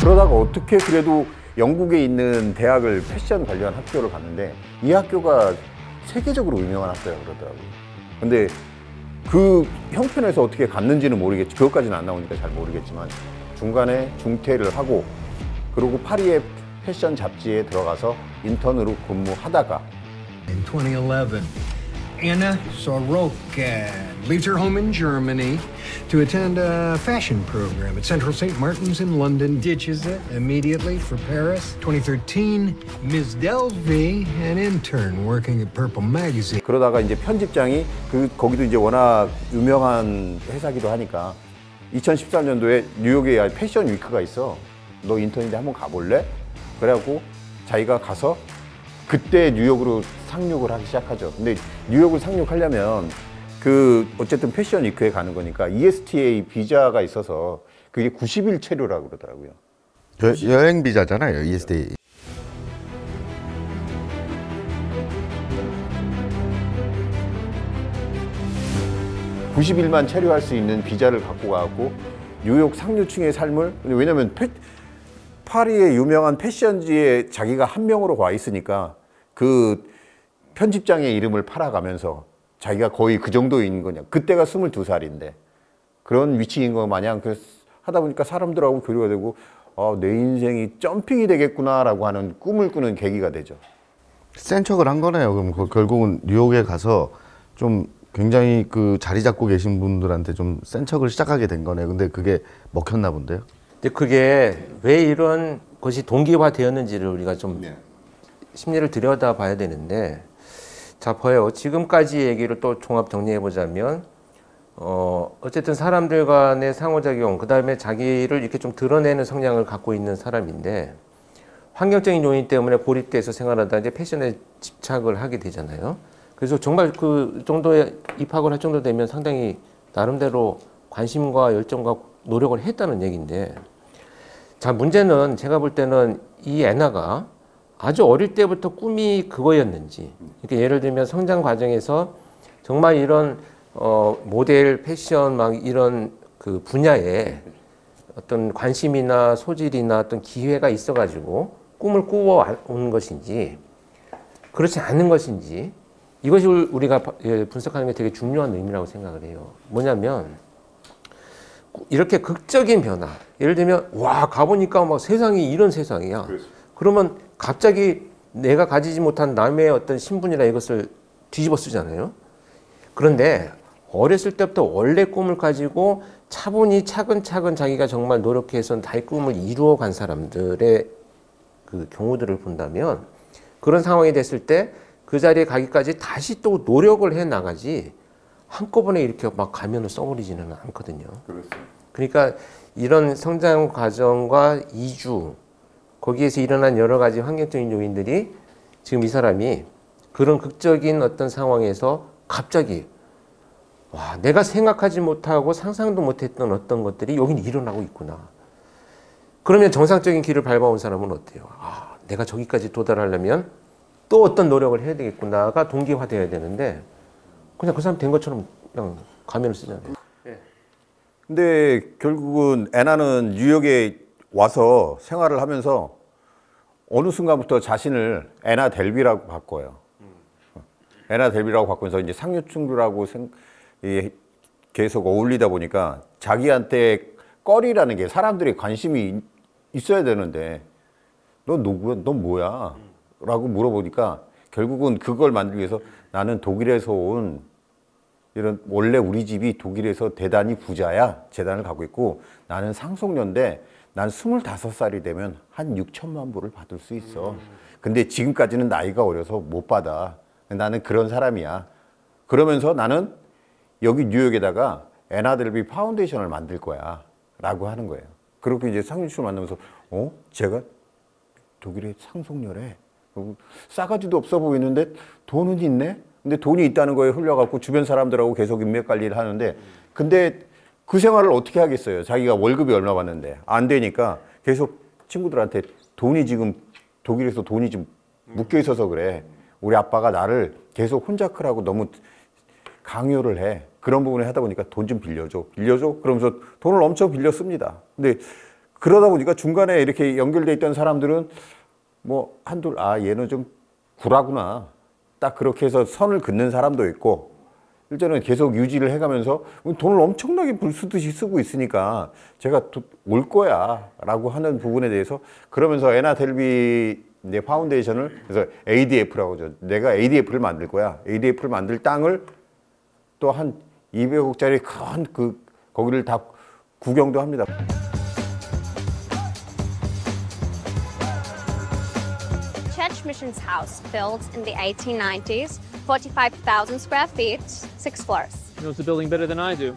그러다가 어떻게 그래도 영국에 있는 대학을 패션 관련 학교를 갔는데 이 학교가 세계적으로 유명한 학교라 그러더라고요. 근데 그 형편에서 어떻게 갔는지는 모르겠지. 그것까지는 안 나오니까 잘 모르겠지만 중간에 중퇴를 하고 그리고 파리의 패션 잡지에 들어가서 인턴으로 근무하다가 In 2011, Anna Sorokin leaves her home in Germany to attend a fashion program at Central St. Martin's in London, ditches it immediately for Paris. 2013, Ms. Delvey, an intern working at Purple Magazine. 그러다가 이제 편집장이 거기도 이제 워낙 유명한 회사기도 하니까 2013년도에 뉴욕에 패션 위크가 있어. 너 인턴인데 한번 가볼래? 그래갖고 자기가 가서 그때 뉴욕으로 상륙을 하기 시작하죠. 근데 뉴욕을 상륙하려면 어쨌든 패션 위크에 가는 거니까 ESTA 비자가 있어서 그게 90일 체류라고 그러더라고요. 여행 비자잖아요, ESTA. (90일만) 체류할 수 있는 비자를 갖고 가고 뉴욕 상류층의 삶을, 왜냐면 파리의 유명한 패션지에 자기가 한 명으로 와 있으니까 그 편집장의 이름을 팔아가면서 자기가 거의 그 정도인 거냐. 그때가 22살인데 그런 위치인 거 마냥 하다 보니까 사람들하고 교류가 되고 내 인생이 점핑이 되겠구나 라고 하는 꿈을 꾸는 계기가 되죠. 센 척을 한 거네요. 그럼 결국은 뉴욕에 가서 좀 굉장히 자리 잡고 계신 분들한테 좀 센 척을 시작하게 된 거네요. 근데 그게 먹혔나 본데요. 근데 그게 왜 이런 것이 동기화되었는지를 우리가 좀 심리를 들여다 봐야 되는데, 자, 봐요. 지금까지 얘기를 또 종합 정리해 보자면, 어쨌든 사람들 간의 상호작용, 그 다음에 자기를 이렇게 좀 드러내는 성향을 갖고 있는 사람인데, 환경적인 요인 때문에 고립돼서 생활하다 이제 패션에 집착을 하게 되잖아요. 그래서 정말 그 정도에 입학을 할 정도 되면 상당히 나름대로 관심과 열정과 노력을 했다는 얘기인데, 자, 문제는 제가 볼 때는 이 애나가 아주 어릴 때부터 꿈이 그거였는지, 그러니까 예를 들면 성장 과정에서 정말 이런 모델, 패션 막 이런 그 분야에 어떤 관심이나 소질이나 어떤 기회가 있어가지고 꿈을 꾸어온 것인지 그렇지 않은 것인지, 이것이 우리가 분석하는 게 되게 중요한 의미라고 생각을 해요. 뭐냐면 이렇게 극적인 변화, 예를 들면 와 가보니까 막 세상이 이런 세상이야. 그러면 갑자기 내가 가지지 못한 남의 어떤 신분이나 이것을 뒤집어 쓰잖아요. 그런데 어렸을 때부터 원래 꿈을 가지고 차분히 차근차근 자기가 정말 노력해서 자기 꿈을 이루어 간 사람들의 그 경우들을 본다면, 그런 상황이 됐을 때 그 자리에 가기까지 다시 또 노력을 해 나가지 한꺼번에 이렇게 막 가면을 써버리지는 않거든요. 그러니까 이런 성장 과정과 이주, 거기에서 일어난 여러 가지 환경적인 요인들이 지금 이 사람이 그런 극적인 어떤 상황에서 갑자기 와, 내가 생각하지 못하고 상상도 못했던 어떤 것들이 여긴 일어나고 있구나. 그러면 정상적인 길을 밟아온 사람은 어때요? 아, 내가 저기까지 도달하려면 또 어떤 노력을 해야 되겠구나가 동기화되어야 되는데, 그냥 그 사람 된 것처럼 그냥 가면을 쓰잖아요. 근데 결국은 애나는 뉴욕에 와서 생활을 하면서 어느 순간부터 자신을 애나 델비라고 바꿔요. 애나 델비라고 바꾸면서 이제 상류층들하고 계속 어울리다 보니까 자기한테 꺼리라는 게, 사람들이 관심이 있어야 되는데 너 누구야? 너 뭐야? 라고 물어보니까 결국은 그걸 만들기 위해서 나는 독일에서 온 원래 우리 집이 독일에서 대단히 부자야. 재단을 갖고 있고 나는 상속녀인데 난 25살이 되면 한 6천만 불을 받을 수 있어. 근데 지금까지는 나이가 어려서 못 받아. 나는 그런 사람이야. 그러면서 나는 여기 뉴욕에다가 애나 델비 파운데이션을 만들 거야 라고 하는 거예요. 그렇게 이제 상류층을 만나면서 제가 독일의 상속녀래. 싸가지도 없어 보이는데 돈은 있네? 근데 돈이 있다는 거에 흘려갖고 주변 사람들하고 계속 인맥 관리를 하는데, 근데 그 생활을 어떻게 하겠어요? 자기가 월급이 얼마 받는데 안 되니까 계속 친구들한테 지금 독일에서 돈이 좀 묶여 있어서 그래. 우리 아빠가 나를 계속 혼자 크라고 너무 강요를 해. 그런 부분을 하다 보니까 돈 좀 빌려줘. 그러면서 돈을 엄청 빌려 씁니다. 근데 그러다 보니까 중간에 이렇게 연결돼 있던 사람들은 뭐 한둘 얘는 좀 구라구나. 딱 그렇게 해서 선을 긋는 사람도 있고 일단은 계속 유지를 해가면서 돈을 엄청나게 불쓰듯이 쓰고 있으니까 제가 올 거야 라고 하는 부분에 대해서 그러면서 애나 델비 내 파운데이션을 그래서 ADF라고 하죠. 내가 ADF를 만들 거야. ADF를 만들 땅을 또 한 200억짜리 큰 거기를 다 구경도 합니다. Church Mission's house, built in the 1890s, 45,000 square feet, 6 floors. Knows the building better than I do.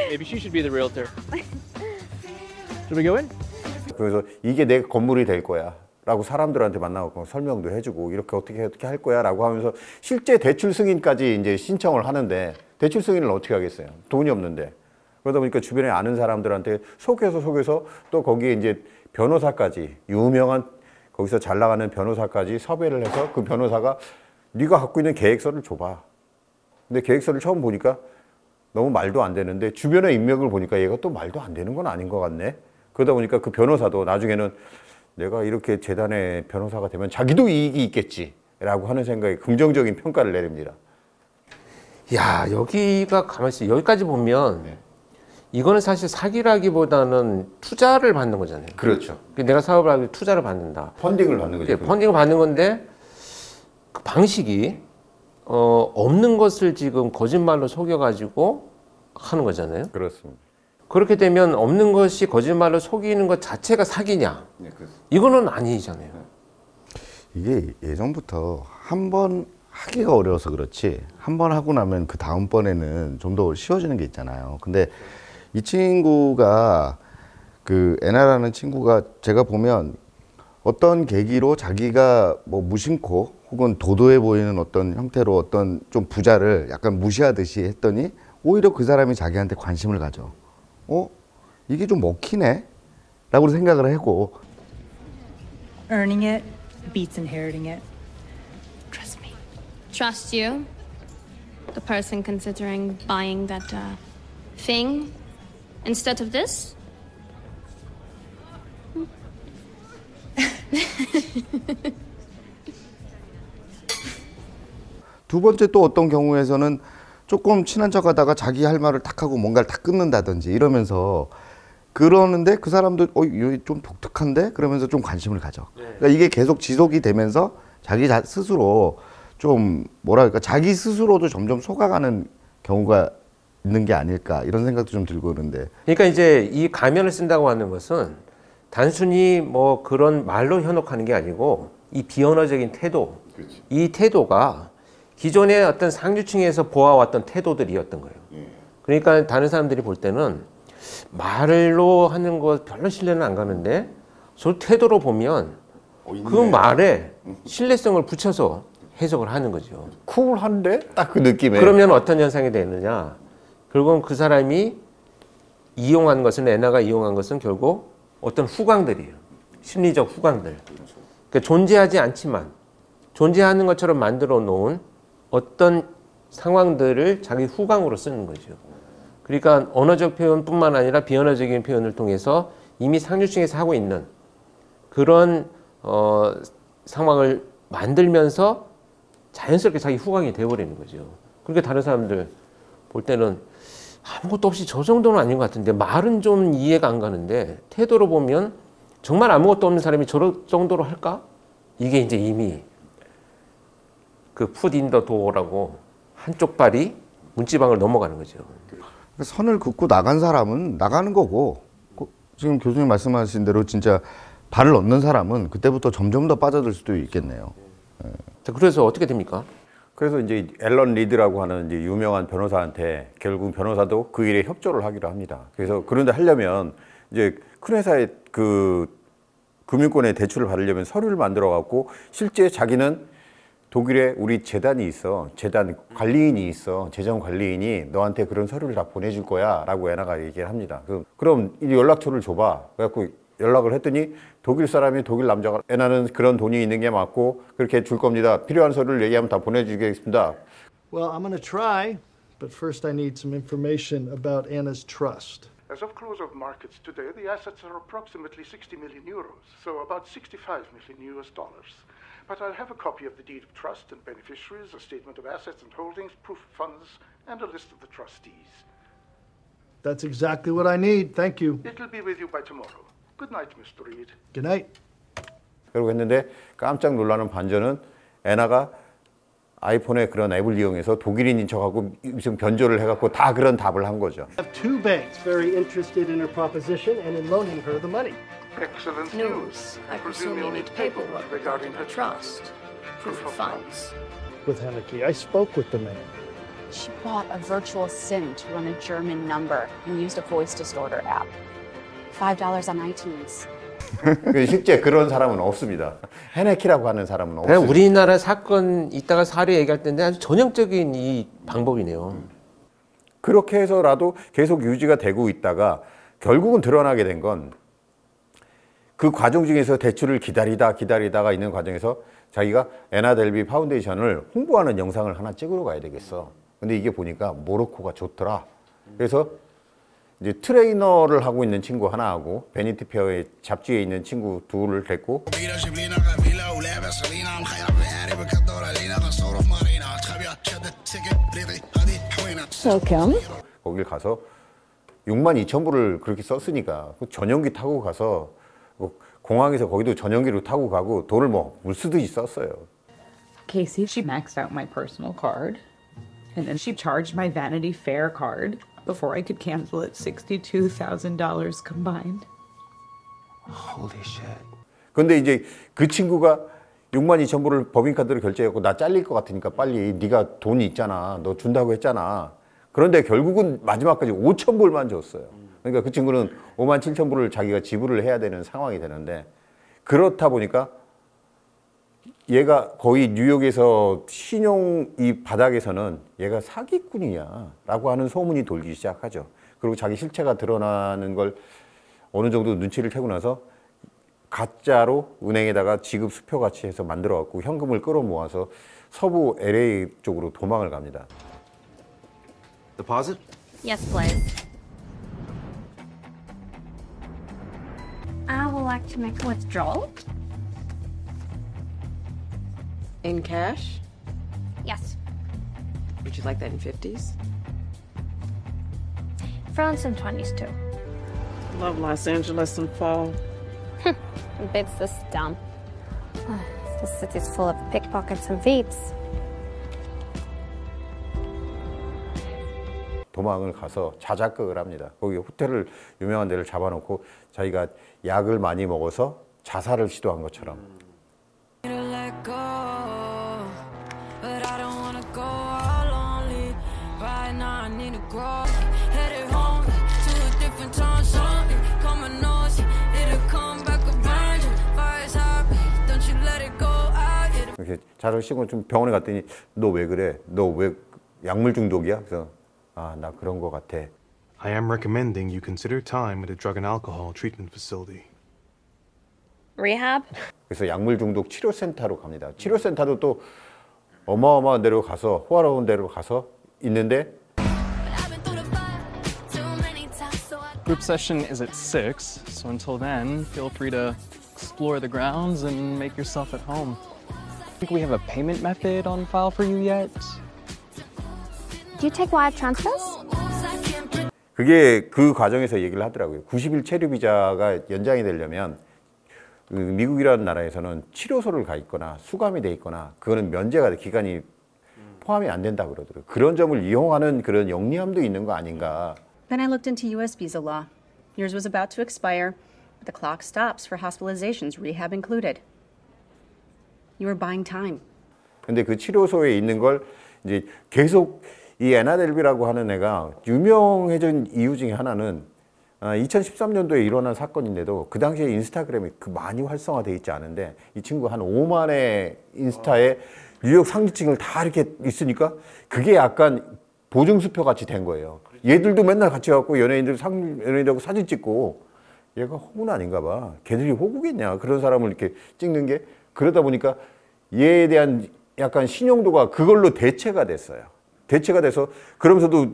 Maybe she should be the realtor. Should we go in? 그래서 이게 내 건물이 될 거야 라고 사람들한테 만나고 설명도 해주고 이렇게 어떻게 할 거야 라고 하면서 실제 대출 승인까지 이제 신청을 하는데 대출 승인을 어떻게 하겠어요? 돈이 없는데. 그러다 보니까 주변에 아는 사람들한테 속여서 또 거기에 이제 변호사까지 유명한 거기서 잘 나가는 변호사까지 섭외를 해서 그 변호사가 네가 갖고 있는 계획서를 줘봐. 근데 계획서를 처음 보니까 너무 말도 안 되는데 주변의 인맥을 보니까 얘가 또 말도 안 되는 건 아닌 것 같네. 그러다 보니까 그 변호사도 나중에는 내가 이렇게 재단의 변호사가 되면 자기도 이익이 있겠지라고 하는 생각에 긍정적인 평가를 내립니다. 야, 여기가 가만히 있어. 여기까지 보면 이거는 사실 사기라기보다는 투자를 받는 거잖아요. 그렇죠. 내가 사업을 하기 위해 투자를 받는다. 펀딩을 받는 거죠. 펀딩을 받는 건데 그 방식이 없는 것을 지금 거짓말로 속여가지고 하는 거잖아요. 그렇습니다. 그렇게 되면 없는 것이 거짓말로 속이는 것 자체가 사기냐? 네, 그렇습니다. 이거는 아니잖아요. 이게 예전부터 한 번 하기가 어려워서 그렇지 한 번 하고 나면 그 다음번에는 좀 더 쉬워지는 게 있잖아요. 근데 이 친구가 그 애나라는 친구가 제가 보면 어떤 계기로 자기가 뭐 무심코 혹은 도도해 보이는 어떤 형태로 어떤 좀 부자를 약간 무시하듯이 했더니 오히려 그 사람이 자기한테 관심을 가져. 이게 좀 먹히네? 라고 생각을 하고 Earning it beats inheriting it. Trust me. Trust you? The person considering buying that thing instead of this? 두 번째 또 어떤 경우에서는 조금 친한 척 하다가 자기 할 말을 탁 하고 뭔가를 탁 끊는다든지 이러면서 그러는데 그 사람도 이거 좀 독특한데? 그러면서 좀 관심을 가져. 그러니까 이게 계속 지속이 되면서 자기 스스로 좀 뭐랄까 자기 스스로도 점점 속아가는 경우가 있는 게 아닐까 이런 생각도 좀 들고 그러는데. 그러니까 이제 이 가면을 쓴다고 하는 것은 단순히 뭐 그런 말로 현혹하는 게 아니고 이 비언어적인 태도, 이 태도가 기존의 어떤 상류층에서 보아왔던 태도들이었던 거예요. 그러니까 다른 사람들이 볼 때는 말로 하는 거 별로 신뢰는 안 가는데 저 태도로 보면 그 말에 신뢰성을 붙여서 해석을 하는 거죠. 쿨한데? 딱 그 느낌에. 그러면 어떤 현상이 되느냐? 결국은 그 사람이 이용한 것은 애나가 이용한 것은 결국 어떤 후광들이에요. 심리적 후광들. 그러니까 존재하지 않지만 존재하는 것처럼 만들어 놓은 어떤 상황들을 자기 후광으로 쓰는 거죠. 그러니까 언어적 표현뿐만 아니라 비언어적인 표현을 통해서 이미 상류층에서 하고 있는 그런 상황을 만들면서 자연스럽게 자기 후광이 되어버리는 거죠. 그러니까 다른 사람들 볼 때는 아무것도 없이 저 정도는 아닌 것 같은데 말은 좀 이해가 안 가는데 태도로 보면 정말 아무것도 없는 사람이 저 정도로 할까? 이게 이제 이미 그 풋 인 더 도어라고 한쪽 발이 문지방을 넘어가는 거죠. 선을 긋고 나간 사람은 나가는 거고 지금 교수님 말씀하신 대로 진짜 발을 넣는 사람은 그때부터 점점 더 빠져들 수도 있겠네요. 자, 그래서 어떻게 됩니까? 그래서 이제 앨런 리드라고 하는 이제 유명한 변호사한테 결국 변호사도 그 일에 협조를 하기로 합니다. 그래서 그런데 하려면 이제 큰 회사의 그 금융권의 대출을 받으려면 서류를 만들어 갖고 실제 자기는 독일에 우리 재단이 있어. 재단 관리인이 있어. 재정 관리인이 너한테 그런 서류를 다 보내줄 거야. 라고 애나가 얘기를 합니다. 그럼 이 연락처를 줘봐. 그래갖고 연락을 했더니 독일 사람이 독일 남자가 애나는 그런 돈이 있는 게 맞고 그렇게 줄 겁니다. 필요한 서류를 얘기하면 다 보내주겠습니다. Well, I'm going to try, but first I need some information about Anna's trust. As of close of markets today, the assets are approximately 60 million euros, so about 65 million US dollars. But I'll have a copy of the deed of trust and beneficiaries, a statement of assets and holdings, proof of funds, and a list of the trustees. That's exactly what I need. Thank you. It'll be with you by tomorrow. Good night, Mr. Reed. Good night. 그러고 했는데 깜짝 놀라는 반전은 애나가 아이폰의 그런 앱을 이용해서 독일인인 척하고 무슨 변조를 해갖고 다 그런 답을 한 거죠. I have two banks very interested in her proposition and in loaning her the money. Excellent News. I presume you need paperwork regarding her trust. Proof of funds. With Henneke, I spoke with the man. She bought a virtual SIM to run a German number and used a voice distorter app. $5 on iTunes. 실제 그런 사람은 없습니다. 헤네키라고 하는 사람은 그냥 없습니다. 우리나라 사건 이따가 사례 얘기할 텐데 아주 전형적인 이 방법이네요. 그렇게 해서라도 계속 유지가 되고 있다가 결국은 드러나게 된 건 그 과정 중에서 대출을 기다리다가 있는 과정에서 자기가 애나 델비 파운데이션을 홍보하는 영상을 하나 찍으러 가야 되겠어. 근데 이게 보니까 모로코가 좋더라. 그래서 이제 트레이너를 하고 있는 친구 하나하고 베니티 페어의 잡지에 있는 친구 둘을 데리고 거길 가서 62,000불을 그렇게 썼으니까 전용기 타고 가서 공항에서 거기도 전용기로 타고 가고 돈을 뭐 물 쓰듯이 썼어요. Casey, she maxed out my personal card, and then she charged my Vanity Fair card. Before I could cancel it, $62,000 combined. Holy shit. 근데 이제 그 친구가 62,000불을 법인카드로 결제했고 나 잘릴 것 같으니까 빨리 네가 돈이 있잖아. 너 준다고 했잖아. 그런데 결국은 마지막까지 5,000불만 줬어요. 그러니까 그 친구는 57,000불을 자기가 지불을 해야 되는 상황이 되는데 그렇다 보니까 얘가 거의 뉴욕에서 신용 이 바닥에서는 얘가 사기꾼이야 라고 하는 소문이 돌기 시작하죠. 그리고 자기 실체가 드러나는 걸 어느 정도 눈치를 채고 나서 가짜로 은행에다가 지급 수표같이 해서 만들어 갖고 현금을 끌어모아서 서부 LA 쪽으로 도망을 갑니다. Deposit? Yes, please. I would like to make a withdrawal. In cash? Yes. Would you like that in 50s? France and 20s too. Love Los Angeles in fall. Bits this dumb. The city's full of pickpockets and thieves. 도망을 가서 자작극을 합니다. 거기 호텔을 유명한 데를 잡아놓고 자기가 약을 많이 먹어서 자살을 시도한 것처럼. 이렇게 자를 씌고 좀 병원에 갔더니 너 왜 그래? 너 왜 약물 중독이야? 그래서 아, 나 그런 거 같아. I am recommending you consider time at a drug and alcohol treatment facility. Rehab? 그래서 약물 중독 치료센터로 갑니다. 치료센터도 또 어마어마한 데로 가서 호화로운 데로 가서 있는데 Group session is at 6, so until then, feel free to explore the grounds and make yourself at home. Think we have a payment method on file for you yet? Do you take wire transfers? 그게 그 과정에서 얘기를 하더라고요. 90일 체류 비자가 연장이 되려면 그 미국이라는 나라에서는 치료소를 가 있거나 수감이 돼 있거나 그거는 면제가 돼 기간이 포함이 안 된다 그러더라고요. 그런 점을 이용하는 그런 영리함도 있는 거 아닌가. Then I looked into U.S. visa law. Yours was about to expire, but the clock stops for hospitalizations, rehab included. You were buying time. 근데 그 치료소에 있는 걸 이제 계속 이 애나 델비라고 하는 애가 유명해진 이유 중에 하나는 2013년도에 일어난 사건인데도 그 당시에 인스타그램이 그 많이 활성화되어 있지 않은데 이 친구 한 5만의 인스타에 뉴욕 상류층을 다 이렇게 있으니까 그게 약간 보증수표 같이 된 거예요. 얘들도 맨날 같이 갖고 연예인들하고 사진 찍고 얘가 호구 아닌가 봐. 걔들이 호구겠냐. 그런 사람을 이렇게 찍는 게 그러다 보니까 얘에 대한 약간 신용도가 그걸로 대체가 됐어요. 대체가 돼서 그러면서도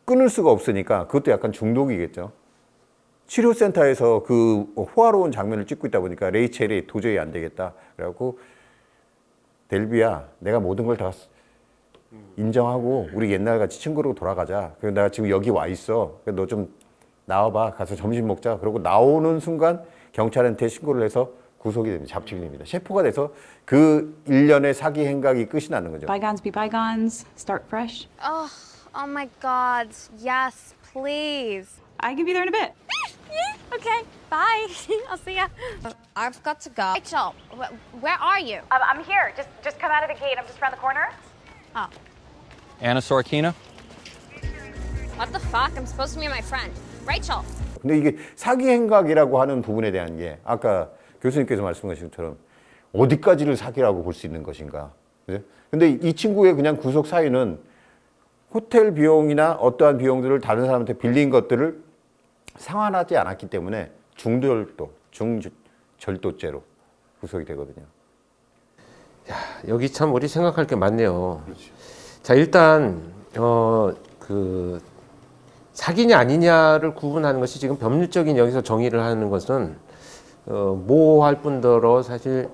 끊을 수가 없으니까 그것도 약간 중독이겠죠. 치료센터에서 그 호화로운 장면을 찍고 있다 보니까 레이첼이 도저히 안 되겠다. 그래갖고 델비야, 내가 모든 걸 다 인정하고 우리 옛날같이 친구로 돌아가자. 그래서 내가 지금 여기 와 있어. 너 좀 나와봐. 가서 점심 먹자. 그러고 나오는 순간 경찰한테 신고를 해서 구속이 됩니다. 잡히게 됩니다. 체포가 돼서 그 일련의 사기 행각이 끝이 나는 거죠. Bygones be bygones. Start fresh. Oh my God. Yes, please. I can be there in a bit. Okay, bye. I'll see ya. I've got to go. Rachel, where are you? I'm here. Just come out of the gate. I'm just around the corner. Oh, Anna Sorkina? what the fuck? I'm supposed to meet my friend. Rachel. 근데 이게 사기 행각이라고 하는 부분에 대한 게 아까 교수님께서 말씀하신 것처럼 어디까지를 사기라고 볼 수 있는 것인가. 그죠? 근데 이 친구의 그냥 구속 사유는 호텔 비용이나 어떠한 비용들을 다른 사람한테 빌린 것들을 상환하지 않았기 때문에 중절도죄로 구속이 되거든요. 야, 여기 참 우리 생각할 게 많네요. 자, 일단 그 사기냐 아니냐를 구분하는 것이 지금 법률적인 여기서 정의를 하는 것은 모호할 뿐더러 사실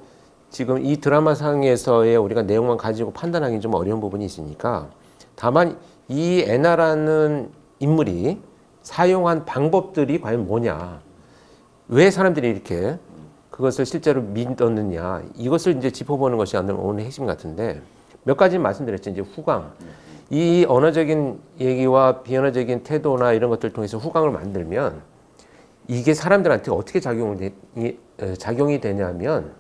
지금 이 드라마상에서의 우리가 내용만 가지고 판단하기 좀 어려운 부분이 있으니까 다만 이 애나라는 인물이 사용한 방법들이 과연 뭐냐, 왜 사람들이 이렇게 그것을 실제로 믿었느냐, 이것을 이제 짚어보는 것이 오늘 핵심 같은데 몇 가지 말씀드렸죠. 이제 후광, 이 언어적인 얘기와 비언어적인 태도나 이런 것들 통해서 후광을 만들면 이게 사람들한테 어떻게 작용이 되냐면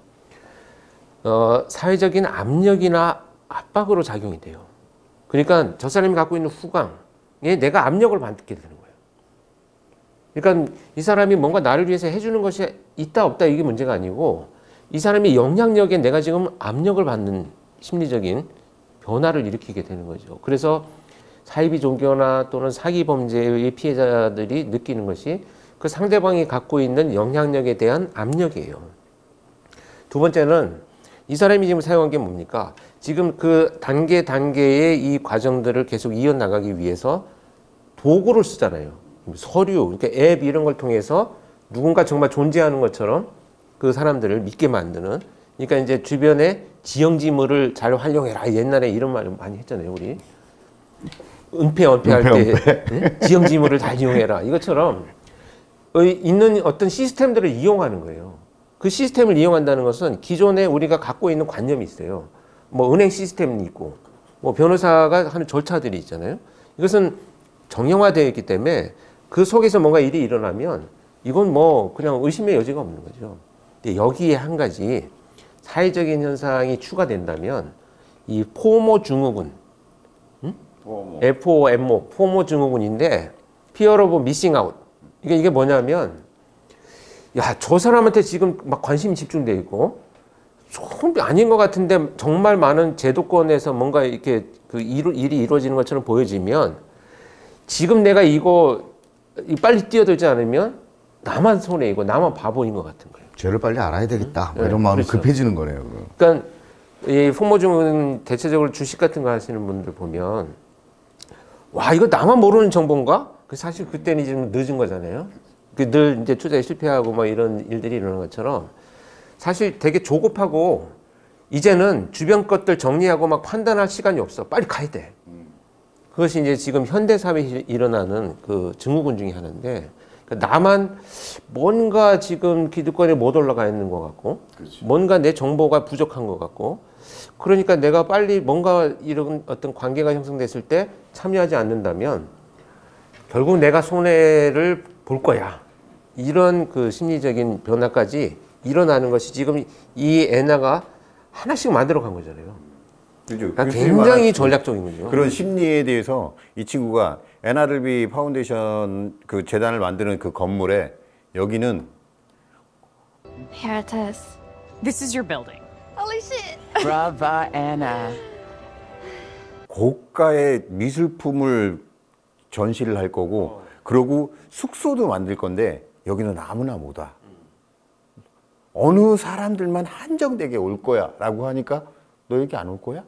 사회적인 압력이나 압박으로 작용이 돼요. 그러니까 저 사람이 갖고 있는 후광에 내가 압력을 받게 되는 거예요. 그러니까 이 사람이 뭔가 나를 위해서 해주는 것이 있다 없다 이게 문제가 아니고 이 사람의 영향력에 내가 지금 압력을 받는 심리적인 변화를 일으키게 되는 거죠. 그래서 사이비 종교나 또는 사기 범죄의 피해자들이 느끼는 것이 그 상대방이 갖고 있는 영향력에 대한 압력이에요. 두 번째는 이 사람이 지금 사용한 게 뭡니까? 지금 그 단계의 이 과정들을 계속 이어나가기 위해서 도구를 쓰잖아요. 서류, 그러니까 앱 이런 걸 통해서 누군가 정말 존재하는 것처럼 그 사람들을 믿게 만드는, 그러니까 이제 주변에 지형지물을 잘 활용해라. 옛날에 이런 말 많이 했잖아요, 우리. 은폐할 때 응? 지형지물을 잘 이용해라. 이것처럼 있는 어떤 시스템들을 이용하는 거예요. 그 시스템을 이용한다는 것은 기존에 우리가 갖고 있는 관념이 있어요. 뭐 은행 시스템이 있고, 뭐 변호사가 하는 절차들이 있잖아요. 이것은 정형화되어 있기 때문에 그 속에서 뭔가 일이 일어나면 이건 뭐 그냥 의심의 여지가 없는 거죠. 근데 여기에 한 가지 사회적인 현상이 추가된다면 이 포모 증후군, FOMO, 포모 증후군인데 Fear of Missing Out. 이게 뭐냐면 야, 저 사람한테 지금 막 관심이 집중돼 있고 좀 아닌 것 같은데 정말 많은 제도권에서 뭔가 이렇게 그 일이 이루어지는 것처럼 보여지면 지금 내가 이거 빨리 뛰어들지 않으면 나만 손해이고 나만 바보인 것 같은 거예요. 죄를 빨리 알아야 되겠다. 뭐 이런 마음이 그렇죠. 급해지는 거네요. 그러니까 이 포모증은 대체적으로 주식 같은 거 하시는 분들 보면 와, 이거 나만 모르는 정보인가? 사실 그때는 좀 늦은 거잖아요. 늘 이제 투자에 실패하고 뭐 이런 일들이 일어나는 것처럼 사실 되게 조급하고 이제는 주변 것들 정리하고 막 판단할 시간이 없어. 빨리 가야 돼. 그것이 이제 지금 현대 사회에 일어나는 그 증후군 중에 하나인데, 그러니까 나만 뭔가 지금 기득권에 못 올라가 있는 것 같고, 그렇지. 뭔가 내 정보가 부족한 것 같고, 그러니까 내가 빨리 뭔가 이런 어떤 관계가 형성됐을 때 참여하지 않는다면 결국 내가 손해를 볼 거야. 이런 그 심리적인 변화까지 일어나는 것이 지금 이 애나가 하나씩 만들어 간 거잖아요. 그러니까 굉장히 전략적인 거죠. 그런 심리에 대해서 이 친구가 NRB 파운데이션 그 재단을 만드는 그 건물에 여기는 Here it is. This is your building. Holy shit. Brava, Anna. 고가의 미술품을 전시를 할 거고, 그러고 숙소도 만들 건데 여기는 아무나 못 와. 어느 사람들만 한정되게 올 거야 라고 하니까 너 여기 안 올 거야?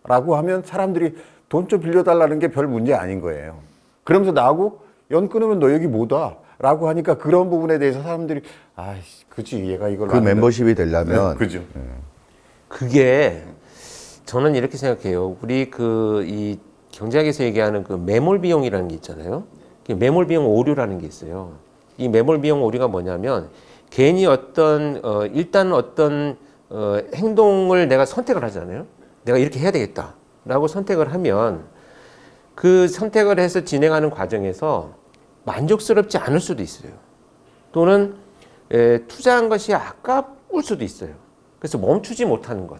라고 하면 사람들이 돈 좀 빌려달라는 게 별 문제 아닌 거예요. 그러면서 나하고 연 끊으면 너 여기 못 와. 라고 하니까 그런 부분에 대해서 사람들이 아이씨, 그치, 얘가 이걸 그 멤버십이 되려면 그죠. 그게 저는 이렇게 생각해요. 우리 이 경제학에서 얘기하는 그 매몰 비용이라는 게 있잖아요. 매몰 비용 오류라는 게 있어요. 이 매몰 비용 오류가 뭐냐면 괜히 일단 어떤 행동을 내가 선택을 하잖아요. 내가 이렇게 해야 되겠다라고 선택을 하면 그 선택을 해서 진행하는 과정에서 만족스럽지 않을 수도 있어요. 또는 투자한 것이 아까울 수도 있어요. 그래서 멈추지 못하는 것.